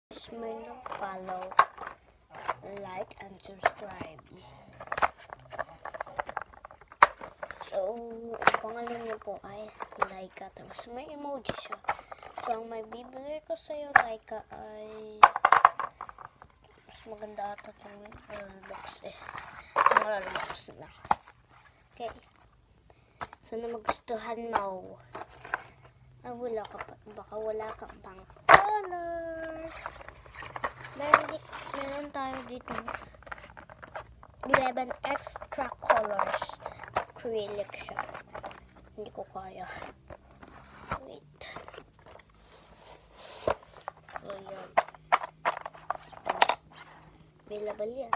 Smash ng follow, like, and subscribe. So, ang pangalan niyo po ay Laika. Tapos may emoji siya. So, ang may bibigay ko sa'yo, Laika, ay mas maganda ata itong box eh. Ang box lang. Okay. Sana magustuhan mo. Ah, wala ka pa. Baka wala ka pang color. Meron tayo dito 11 extra colors. Acrylic siya. Hindi ko kaya. Wait. So, yan. Available yan.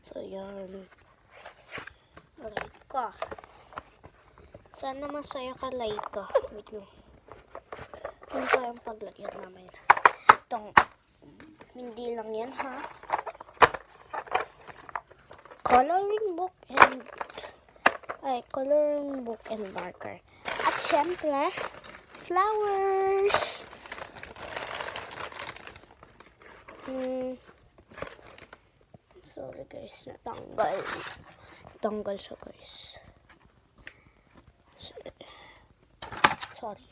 So, yan. Laika. Sana masaya ka, Laika. Wait lang. Ano pa yung paglagyan namin? Itong, hindi lang yan, ha? Coloring book and marker. At syempre, flowers. Sorry guys, natanggal siya guys. Sorry.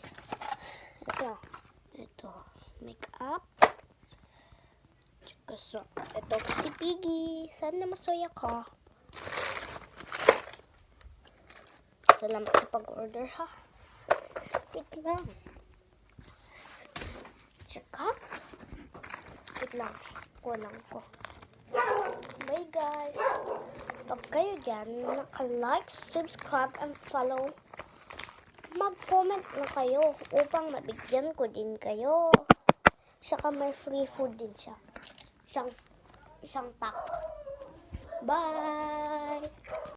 Ito, makeup. So, ito si Piggy. Sana masaya ka. Salamat sa pag-order ha. Wait lang. Tsaka, wait lang. Kulang ko. Bye guys. Pag kayo dyan, naka-like, subscribe, and follow, mag-comment na kayo upang mabigyan ko din kayo. Saka may free food din siya. Isang pack. Bye!